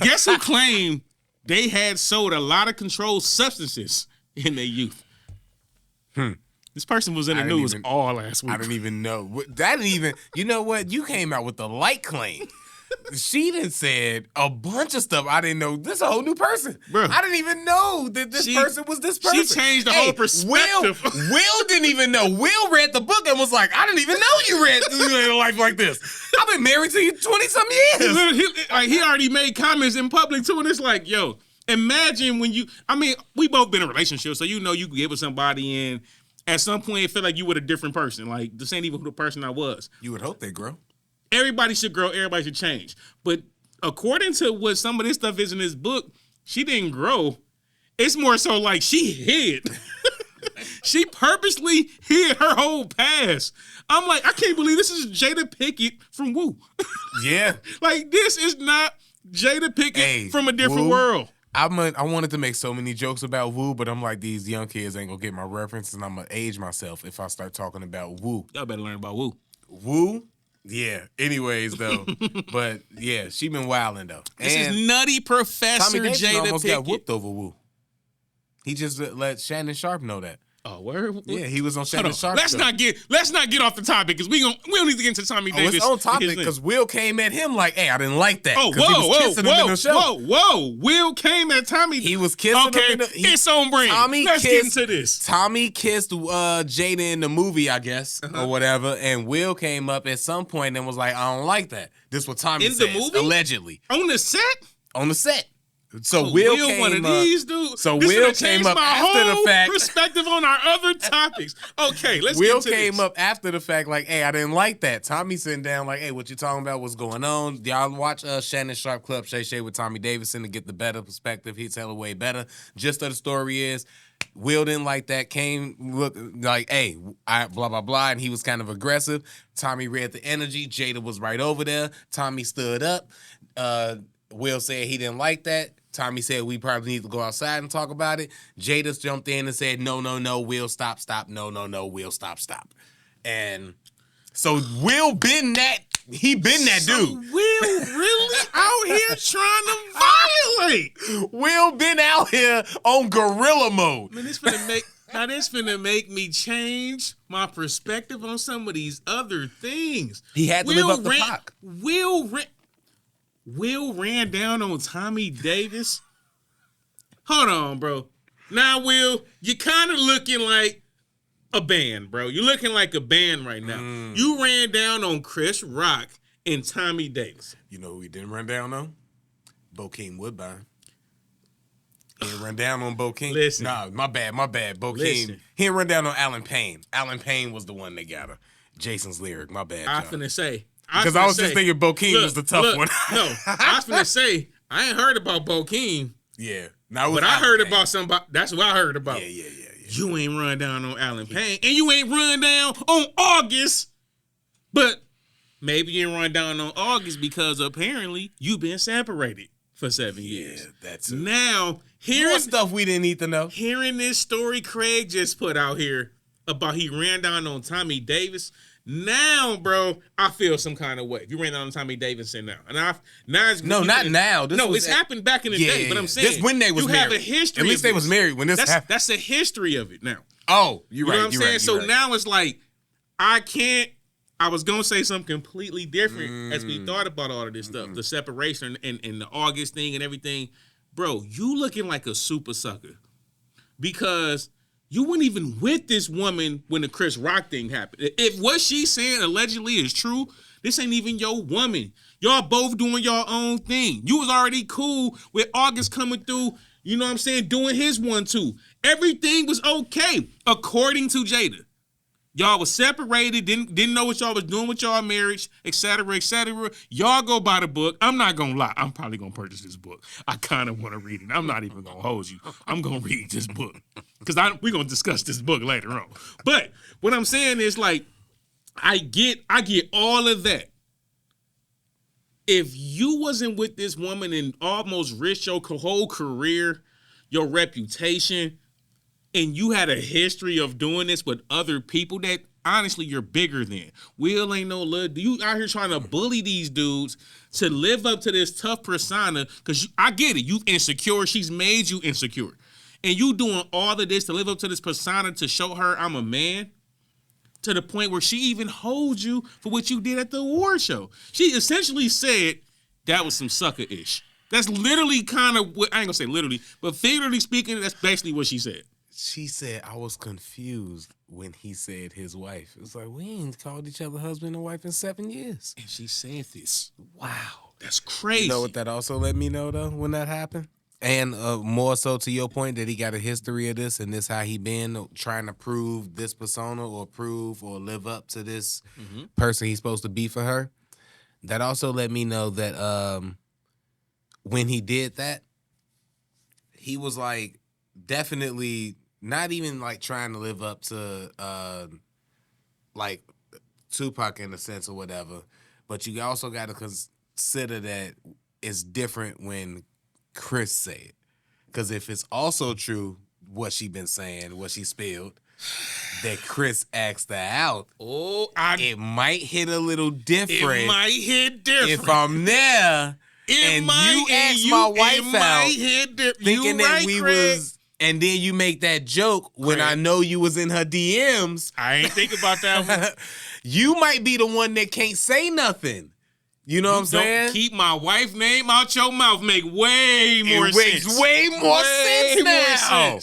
Guess who claimed they had sold a lot of controlled substances in their youth? This person was in the news all last week. I didn't even know. You know what? You came out with the light claim. She done said a bunch of stuff I didn't know. This is a whole new person. Bro, I didn't even know that this person was this person. She changed the whole perspective. Will didn't even know. Will read the book and was like, I didn't even know you read a life like this. I've been married to you 20-some years. He already made comments in public too, and it's like, yo, imagine when we both been in a relationship, so you know you get with somebody and at some point it felt like you were a different person. Like, this ain't even the person I was. You would hope they grow. Everybody should grow. Everybody should change. But according to what some of this stuff is in this book, she didn't grow. It's more so like she hid. She purposely hid her whole past. I'm like, I can't believe this is Jada Pinkett from Woo. Yeah. Like, this is not Jada Pinkett from a different Woo. world. I wanted to make so many jokes about Woo, but I'm like, these young kids ain't gonna get my reference, and I'm gonna age myself if I start talking about Woo. Y'all better learn about Woo. Woo? Yeah. Anyways, though. But, yeah, she been wilding, though. This is Nutty Professor Tommy Davidson Jada almost Pinkett. got whooped over Woo. He just let Shannon Sharp know that. Oh, word? Yeah, he was on Shannon Sharp. Let's not get off the topic because we don't need to get into Tommy Davis. It's on topic because Will came at him like, hey, I didn't like that. Oh, whoa. Will came at Tommy. He was kissing him. It's on brand. Let's get into this. Tommy kissed Jada in the movie, I guess, or whatever, and Will came up at some point and was like, I don't like that. This is what Tommy says, the movie? allegedly. On the set? On the set. So Will came one of these dudes. So Will came up after the fact. Perspective on our other topics. Okay, let's Will get to came this. up after the fact like, hey, I didn't like that. Tommy sitting down like, hey, what you talking about? What's going on? Y'all watch Shannon Sharp Club Shay Shay with Tommy Davidson to get the better perspective. He's hella way better. Just of the story is, Will didn't like that. Came look like, hey, blah blah blah, and he was kind of aggressive. Tommy read the energy. Jada was right over there. Tommy stood up. Will said he didn't like that. Tommy said we probably need to go outside and talk about it. Jada jumped in and said, no, Will, stop. No, Will, stop. And so Will been that, he been that dude. Will really out here trying to violate. Will been out here on gorilla mode. Man, this finna make me change my perspective on some of these other things. He had to live up the clock. Will ran down on Tommy Davis. Hold on, bro. Now, Will, you're kind of looking like a band, bro. You're looking like a band right now. You ran down on Chris Rock and Tommy Davis. You know who he didn't run down on? Bokeem Woodbine. He didn't run down on Bokeem. Listen. Nah, my bad. Bokeem. Listen. He didn't run down on Alan Payne. Alan Payne was the one that got her. Jason's lyric. My bad, I finna say. Because I was just thinking Bokeem was the tough one. No, I was finna say, I ain't heard about Bokeem. Yeah. But I heard about somebody. That's what I heard about. Yeah. You ain't run down on Alan Payne. And you ain't run down on August. But maybe you ain't run down on August because apparently you've been separated for 7 years. Yeah, that's it. Now, hearing stuff we didn't need to know. Hearing this story Craig just put out here about he ran down on Tommy Davis. Now, bro, I feel some kind of way. You ran down on Tommy Davidson now. And now it's not now. It's happened back in the day, but I'm saying this when they was married. You have a history. At least they was married when this happened. That's a history of it now. Oh, you're right. You know what I'm saying? So right. now it's like, I was going to say something completely different as we thought about all of this stuff, the separation and the August thing and everything. Bro, you looking like a super sucker because you weren't even with this woman when the Chris Rock thing happened. If what she's saying allegedly is true, this ain't even your woman. Y'all both doing your own thing. You was already cool with August coming through, you know what I'm saying, doing his one too. Everything was okay, according to Jada. Y'all was separated, didn't know what y'all was doing with y'all marriage, et cetera, et cetera. Y'all go buy the book. I'm not going to lie. I'm probably going to purchase this book. I kind of want to read it. I'm not even going to hold you. I'm going to read this book because we're going to discuss this book later on. But what I'm saying is, like, I get all of that. If you wasn't with this woman and almost risked your whole career, your reputation, and you had a history of doing this with other people that honestly you're bigger than. Will ain't no little. You out here trying to bully these dudes to live up to this tough persona. Because I get it. You insecure. She's made you insecure. And you doing all of this to live up to this persona to show her I'm a man. To the point where she even holds you for what you did at the award show. She essentially said that was some sucker-ish. That's literally kind of what, I ain't gonna say literally, but figuratively speaking, that's basically what she said. She said, I was confused when he said his wife. It was like, we ain't called each other husband and wife in 7 years. And she said this. Wow. That's crazy. You know what that also let me know, though, when that happened? And more so to your point that he got a history of this and this how he been trying to prove this persona or prove or live up to this person he's supposed to be for her. That also let me know that when he did that, he was like definitely not even like trying to live up to like Tupac in a sense or whatever. But you also got to consider that it's different when Chris say it. Because if it's also true, what she been saying, what she spilled, that Chris asked her out, it might hit a little different. It might hit different. If I'm there and you ask my wife out, thinking that we was, and then you make that joke when I know you was in her DMs. I ain't think about that one. You might be the one that can't say nothing. You know what I'm saying? Don't keep my wife's name out your mouth. Make way more sense. Makes way more sense now.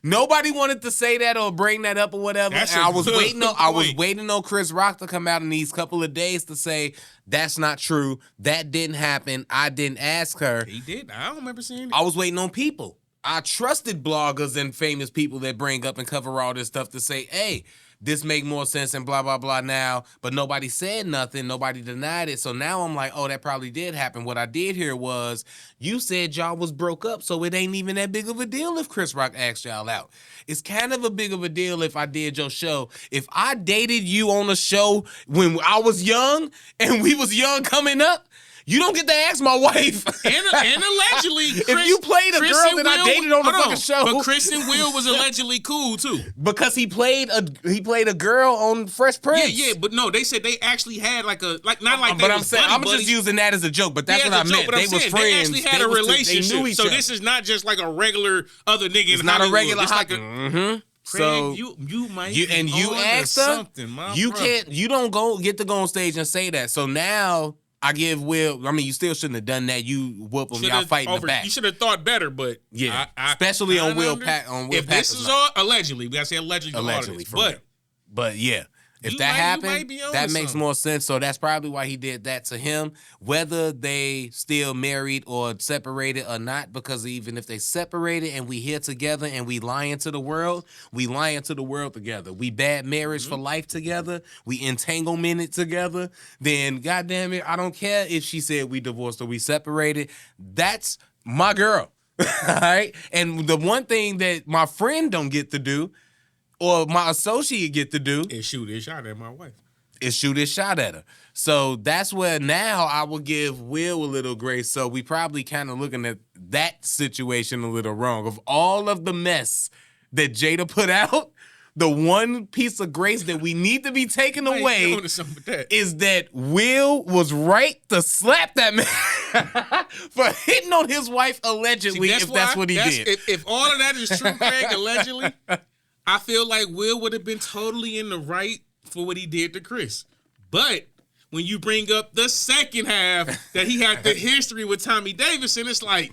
Nobody wanted to say that or bring that up or whatever. And I was waiting on Chris Rock to come out in these couple of days to say that's not true. That didn't happen. I didn't ask her. He did. I don't remember seeing it. I was waiting on people. I trusted bloggers and famous people that bring up and cover all this stuff to say, hey, this make more sense and blah, blah, blah now. But nobody said nothing. Nobody denied it. So now I'm like, oh, that probably did happen. What I did hear was you said y'all was broke up, so it ain't even that big of a deal if Chris Rock asked y'all out. It's kind of a big of a deal if I did your show. If I dated you on a show when I was young and we was young coming up, you don't get to ask my wife. And allegedly, Chris, if you played a girl that I dated on the fucking show. But Chris and Will was allegedly cool too. Because he played a girl on Fresh Prince. Yeah, but no, they said they actually had not like. But I'm saying I'm just using that as a joke. But that's what I meant. They was friends. They actually had a relationship. They knew each other. So this is not just like a regular other nigga. It's in not Hollywood. a regular. It's like a. Mm-hmm. Craig, so you might you asked her. You brother. can't. You don't get to go on stage and say that. So now. I give Will. I mean, you still shouldn't have done that. You whoop him. Y'all fighting the back. You should have thought better, but yeah, especially on Will. If this is all allegedly, we gotta say allegedly. Allegedly, but yeah, if that happened, that makes more sense. So that's probably why he did that to him. Whether they still married or separated or not, because even if they separated and we here together and we lying to the world, we lying to the world together. We bad marriage for life together. We entanglement it together. Then, goddamn it, I don't care if she said we divorced or we separated. That's my girl, all right? And the one thing that my friend don't get to do or my associate get to do is shoot his shot at my wife. Shoot his shot at her. So that's where now I will give Will a little grace. So we probably kind of looking at that situation a little wrong. Of all of the mess that Jada put out, the one piece of grace that we need to be taken away is that Will was right to slap that man for hitting on his wife allegedly. See, that's what he did. If all of that is true, Craig, allegedly, I feel like Will would have been totally in the right for what he did to Chris. But when you bring up the second half that he had the history with Tommy Davidson, it's like,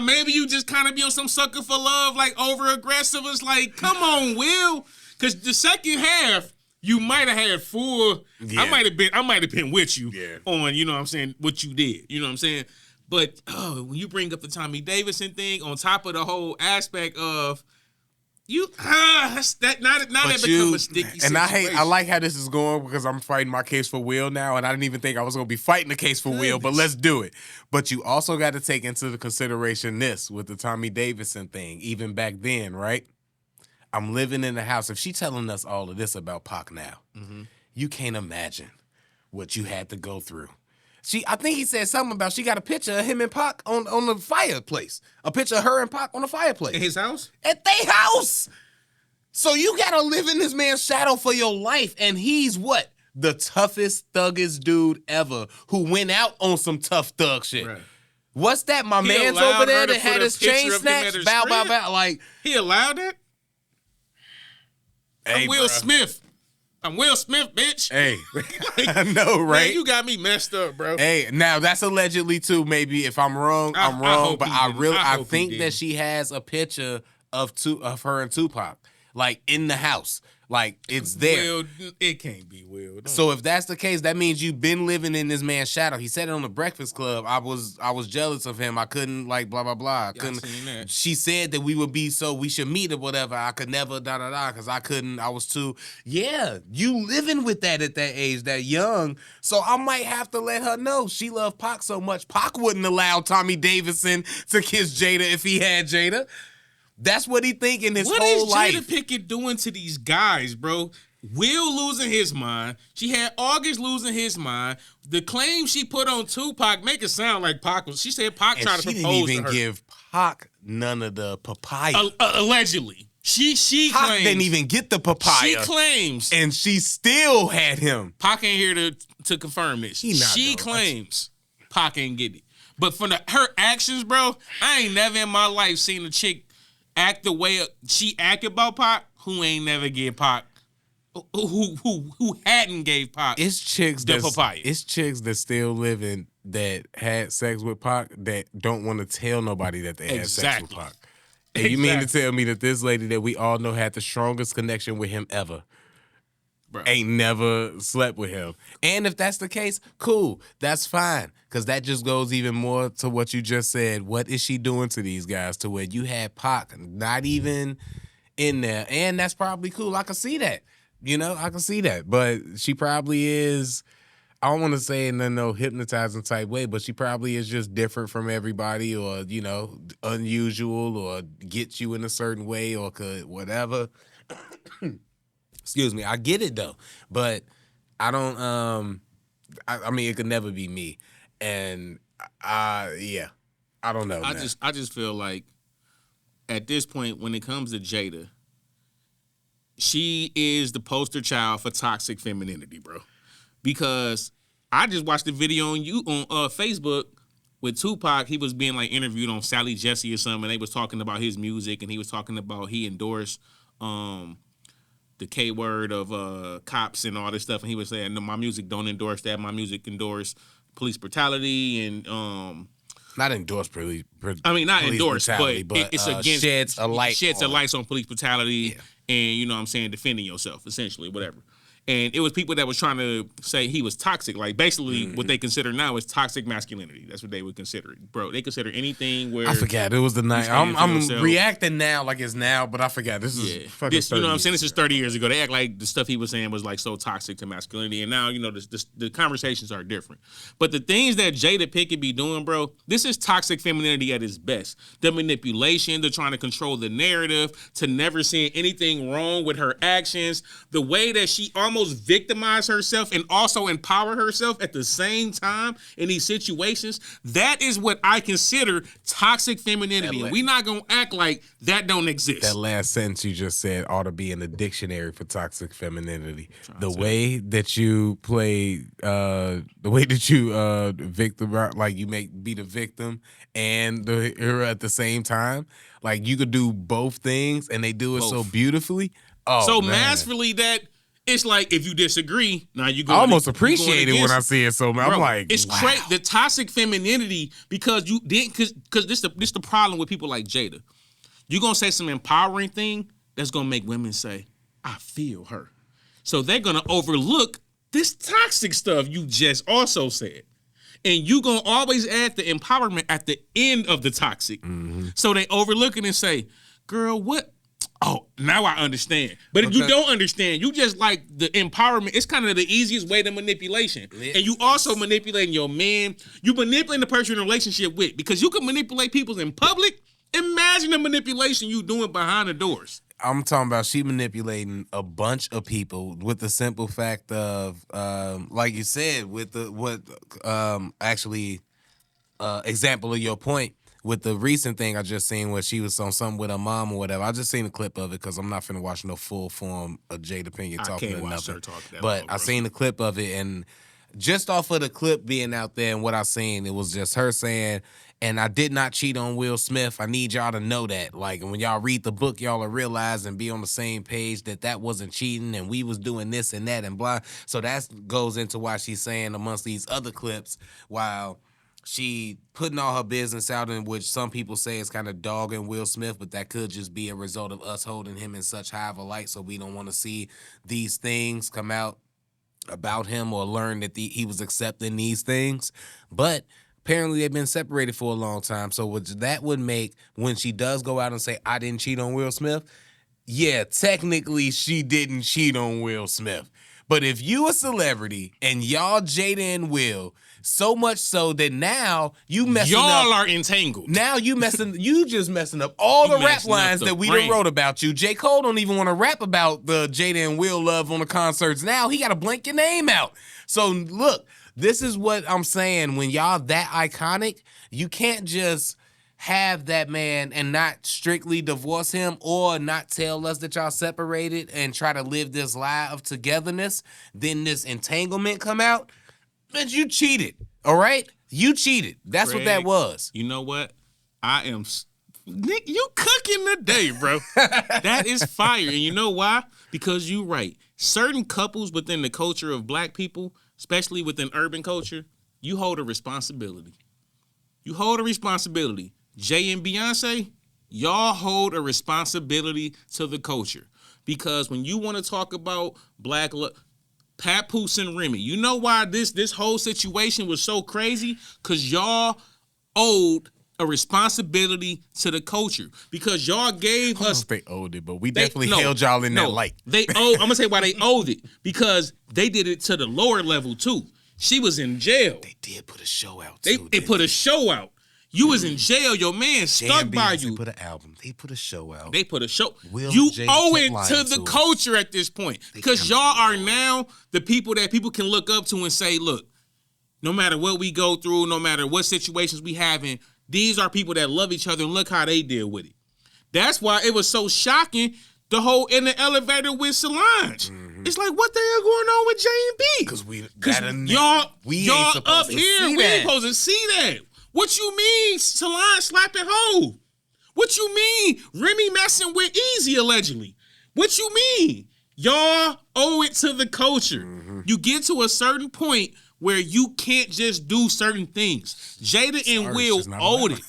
maybe you just kind of be on some sucker for love, like over aggressive. It's like, come on, Will. Because the second half, you might have had full. Yeah. I might have been with you on, you know what I'm saying, what you did. You know what I'm saying? But when you bring up the Tommy Davidson thing on top of the whole aspect of that become a sticky situation. And I like how this is going because I'm fighting my case for Will now, and I didn't even think I was going to be fighting the case for Will, but let's do it. But you also got to take into the consideration this with the Tommy Davidson thing, even back then, right? I'm living in the house. If she telling us all of this about Pac now, you can't imagine what you had to go through. I think he said something about she got a picture of him and Pac on the fireplace. A picture of her and Pac on the fireplace. In his house? At their house. So you gotta live in this man's shadow for your life, and he's what? The toughest, thuggest dude ever who went out on some tough thug shit. Right. What's that? My He man's allowed over there her to that had put a his picture chain of him at snatched. his Bow, bow, crib? bow. Like, He allowed that? hey, I'm Will bruh. Smith. I'm Will Smith, bitch. Hey, I know, right? Man, you got me messed up, bro. Hey, now that's allegedly too. Maybe if I'm wrong, I'm I wrong. hope But he I didn't. really, I I hope he think that didn't. she has a picture of her and Tupac, like in the house, like it's there. Will, it can't be Will. Don't- So if that's the case, that means you've been living in this man's shadow. He said it on the Breakfast Club. I was jealous of him. I couldn't like blah blah blah. I couldn't. seen that. She said that we would be so we should meet or whatever. I could never da da da because I couldn't. I was too. Yeah, you living with that at that age, that young. So I might have to let her know she loved Pac so much. Pac wouldn't allow Tommy Davidson to kiss Jada if he had Jada. That's what he thinking his What whole is life. Jada Pinkett doing to these guys, bro? Will losing his mind. She had August losing his mind. The claim she put on Tupac make it sound like Pac was. She said Pac And tried to she propose didn't even to her. give Pac none of the papaya. Allegedly, she Pac claims didn't even get the papaya. She claims And she still had him. Pac ain't here to confirm this. He not, She though. claims Pac ain't get it. But from her actions, bro, I ain't never in my life seen a chick act the way she acted about Pac who ain't never give Pac, who hadn't gave Pac It's chicks the that papaya. It's chicks that still living that had sex with Pac that don't want to tell nobody that they had sex with Exactly. Pac. And you mean to Exactly. tell me that this lady that we all know had the strongest connection with him ever Bro. ain't never slept with him? And if that's the case, cool. That's fine. Because that just goes even more to what you just said. What is she doing to these guys to where you had Pac not even in there? And that's probably cool. I can see that. You know, I can see that. But she probably is, I don't want to say in no hypnotizing type way, but she probably is just different from everybody or, you know, unusual or gets you in a certain way or could whatever. Excuse me. I get it though. But I don't, I mean, it could never be me. And yeah, I don't know. I man. just feel like at this point when it comes to Jada, she is the poster child for toxic femininity, bro. Because I just watched the video on Facebook with Tupac. He was being like interviewed on Sally Jesse or something. And they was talking about his music, and he was talking about he endorsed the K word of cops and all this stuff. And he was saying, no, my music don't endorse that. My music endorse police brutality and not endorsed police. I mean, not police endorsed, brutality, but it's against sheds a light on police brutality, and you know what I'm saying, defending yourself, essentially, whatever. And it was people that was trying to say he was toxic, like basically what they consider now is toxic masculinity. That's what they would consider it, bro. They consider anything where I forgot it was the night. stand for I'm yourself. reacting now like it's now, but I forgot this is fucking. This, you know what I'm saying? This years is 30 years ago. They act like the stuff he was saying was like so toxic to masculinity, and now you know the conversations are different. But the things that Jada Pinkett be doing, bro, this is toxic femininity at its best. The manipulation, the trying to control the narrative, to never seeing anything wrong with her actions, the way that she almost victimized herself and also empower herself at the same time in these situations. That is what I consider toxic femininity. And we not gonna act like that don't exist. That last sentence you just said ought to be in the dictionary for toxic femininity. The way that you play, the way that you victim, like you be the victim and the hero at the same time. Like you could do both things and they do it so beautifully. Oh, so man. masterfully that it's like if you disagree, now you go. I almost appreciate it when I see it. So I'm Bro, like, it's wow. the toxic femininity because you didn't because this the problem with people like Jada. You're gonna say some empowering thing that's gonna make women say, "I feel her," so they're gonna overlook this toxic stuff you just also said, and you gonna always add the empowerment at the end of the toxic. Mm-hmm. So they overlook it and say, "Girl, what?" Oh, now I understand. But if you don't understand, you just like the empowerment. It's kind of the easiest way to manipulation. Yeah. And you also manipulating your man. You manipulating the person you're in a relationship with because you can manipulate people in public. Imagine the manipulation you doing behind the doors. I'm talking about she manipulating a bunch of people with the simple fact of, like you said, with the example of your point. with the recent thing I just seen where she was on something with her mom or whatever. I just seen a clip of it because I'm not finna watch no full form of Jada Pinkett talking to nothing. But I seen the clip of it, and just off of the clip being out there and what I seen, it was just her saying, and I did not cheat on Will Smith. I need y'all to know that. Like, when y'all read the book, y'all will realize and be on the same page that wasn't cheating and we was doing this and that and blah. So that goes into why she's saying amongst these other clips, while she putting all her business out, in which some people say is kind of dogging Will Smith, but that could just be a result of us holding him in such high of a light, so we don't want to see these things come out about him or learn that he was accepting these things. But apparently they've been separated for a long time, so that would make, when she does go out and say, I didn't cheat on Will Smith, yeah, technically she didn't cheat on Will Smith. But if you a celebrity and y'all Jada and Will, so much so that now you messing up. Y'all are entangled. Now you just messing up all the rap lines that we done wrote about you. J. Cole don't even want to rap about the Jada and Will love on the concerts. Now he got to blank your name out. So look, this is what I'm saying. When y'all that iconic, you can't just have that man and not strictly divorce him or not tell us that y'all separated and try to live this lie of togetherness. Then this entanglement come out. Man, you cheated, all right? You cheated. That's Greg, what that was. You know what? Nick, you cooking today, bro. That is fire. And you know why? Because you right. Certain couples within the culture of black people, especially within urban culture, you hold a responsibility. You hold a responsibility. Jay and Beyonce, y'all hold a responsibility to the culture. Because when you want to talk about black love, Papoose and Remy. You know why this whole situation was so crazy? Because y'all owed a responsibility to the culture. Because y'all gave us... They owed it, but we definitely held y'all in that light. I'm going to say why they owed it. Because they did it to the lower level, too. She was in jail. They did put a show out, too. They put a show out. You was in jail. Your man stuck by you. They put an album. They put a show out. They put a show. You owe it to the culture at this point. Because y'all are now the people that people can look up to and say, look, no matter what we go through, no matter what situations we have in, these are people that love each other and look how they deal with it. That's why it was so shocking, the whole in the elevator with Solange. Mm-hmm. It's like, what the hell going on with J and B? Because y'all up here, we ain't supposed to see that. What you mean Solange slapping Hov? What you mean Remy messing with Easy allegedly? What you mean? Y'all owe it to the culture. Mm-hmm. You get to a certain point where you can't just do certain things. Jada and Will owed it.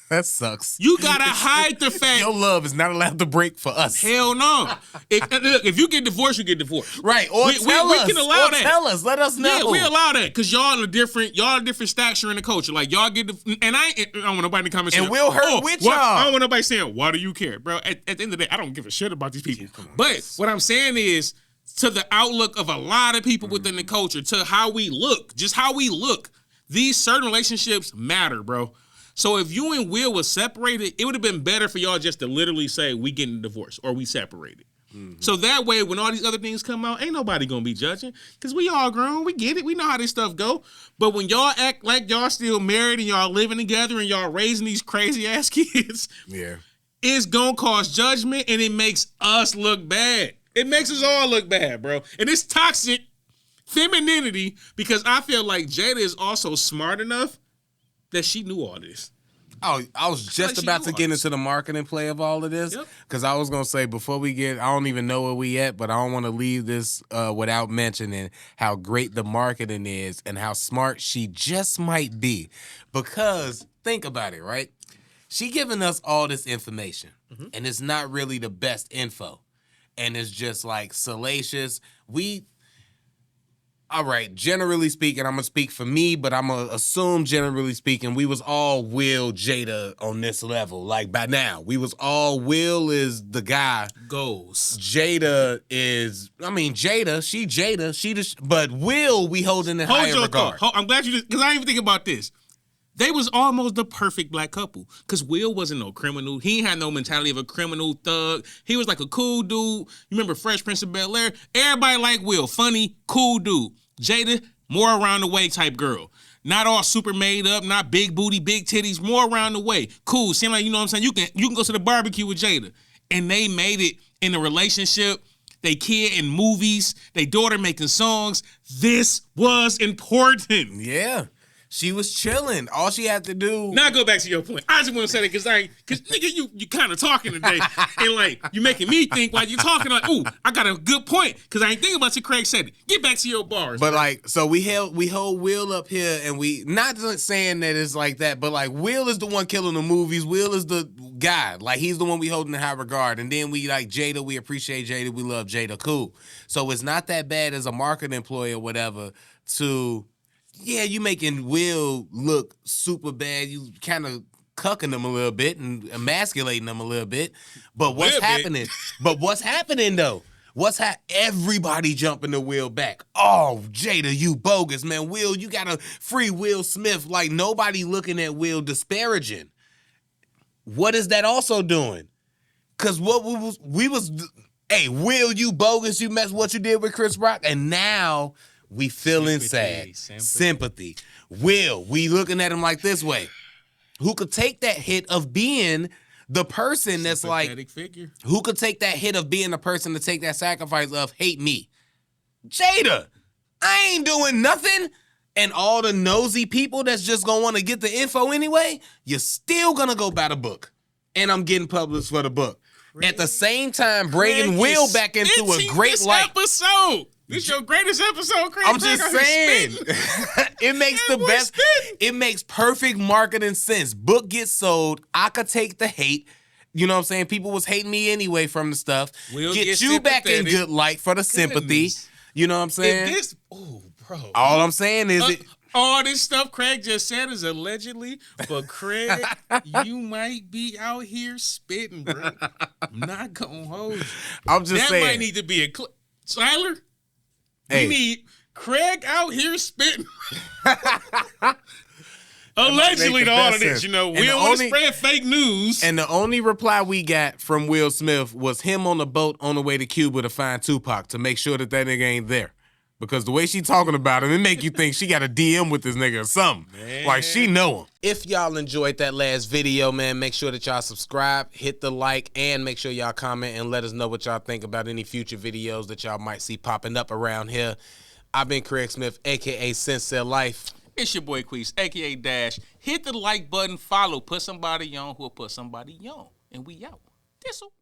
That sucks. You gotta hide the fact your love is not allowed to break for us. Hell no. If you get divorced, you get divorced. Right. Or tell us. We can allow that. Tell us. Let us know. Yeah, we allow that because y'all a different stature in the culture. Like y'all get and I don't want nobody to come and say, and we'll hurt with y'all. I don't want nobody saying, why do you care, bro? At the end of the day, I don't give a shit about these people. But what I'm saying is, to the outlook of a lot of people within the culture, to how we look, just how we look, these certain relationships matter, bro. So if you and Will was separated, it would have been better for y'all just to literally say, we getting divorced or we separated. Mm-hmm. So that way, when all these other things come out, ain't nobody going to be judging because we all grown. We get it. We know how this stuff go. But when y'all act like y'all still married and y'all living together and y'all raising these crazy-ass kids, it's going to cause judgment and it makes us look bad. It makes us all look bad, bro. And it's toxic femininity because I feel like Jada is also smart enough that she knew all this. Oh, I was just about to get into the marketing play of all of this because I was going to say before we get, I don't even know where we at, but I don't want to leave this without mentioning how great the marketing is and how smart she just might be. Because think about it, right? She giving us all this information and it's not really the best info. And it's just like salacious. All right, generally speaking, I'm going to speak for me, but I'm going to assume generally speaking, we was all Will Jada on this level. Like by now, we was all Will is the guy. Goals. Jada is, Jada, but Will we hold in the higher regard. I'm glad you did, because I didn't even think about this. They was almost the perfect black couple because Will wasn't no criminal. He had no mentality of a criminal thug. He was like a cool dude. You remember Fresh Prince of Bel-Air? Everybody liked Will. Funny, cool dude. Jada, more around the way type girl. Not all super made up, not big booty, big titties, more around the way. Cool. Seem like, you know what I'm saying? You can go to the barbecue with Jada. And they made it in a relationship, they kid in movies, they daughter making songs. This was important. Yeah. She was chilling. All she had to do. Now go back to your point. I just want to say that because nigga, you kind of talking today, and like you making me think while you talking like, ooh, I got a good point because I ain't thinking about you. Craig said it. Get back to your bars. But bro. like, so we hold Will up here, and we not saying that it's like that, but like Will is the one killing the movies. Will is the guy. Like he's the one we hold in high regard, and then we like Jada. We appreciate Jada. We love Jada. Cool. So it's not that bad as a marketing employee or whatever to. Yeah, you making Will look super bad. You kind of cucking him a little bit and emasculating him a little bit. But what's happening? But what's happening though? Everybody jumping the Will back. Oh, Jada, you bogus, man. Will, you gotta free Will Smith. Like nobody looking at Will disparaging. What is that also doing? Cause what we was hey, Will, you bogus, you messed what you did with Chris Rock, and now we feeling sympathy. Will, we looking at him like this way. Who could take that hit of being the person that's like, figure. Who could take that hit of being the person to take that sacrifice of hate me? Jada, I ain't doing nothing. And all the nosy people that's just gonna want to get the info anyway, you're still gonna go buy the book. And I'm getting published for the book. At the same time, bringing Will back into a great light. Episode. This your greatest episode, Craig. I'm just saying. It makes the best. It makes perfect marketing sense. Book gets sold. I could take the hate. You know what I'm saying? People was hating me anyway from the stuff. Get you back in good light for the sympathy. You know what I'm saying? Bro. All I'm saying is all this stuff Craig just said is allegedly, but Craig, you might be out here spitting, bro. I'm not gonna hold you. I'm just saying. That might need to be a Tyler. Hey. We need Craig out here spitting. Allegedly to all of this, you know. We don't want to spread fake news. And the only reply we got from Will Smith was him on the boat on the way to Cuba to find Tupac to make sure that nigga ain't there. Because the way she talking about him, it make you think she got a DM with this nigga or something. Man. Like she know him. If y'all enjoyed that last video, man, make sure that y'all subscribe, hit the like, and make sure y'all comment and let us know what y'all think about any future videos that y'all might see popping up around here. I've been Craig Smith, a.k.a. Sensei Life. It's your boy Queese, a.k.a. Dash. Hit the like button, follow, put somebody on who'll put somebody on. And we out. Thistle.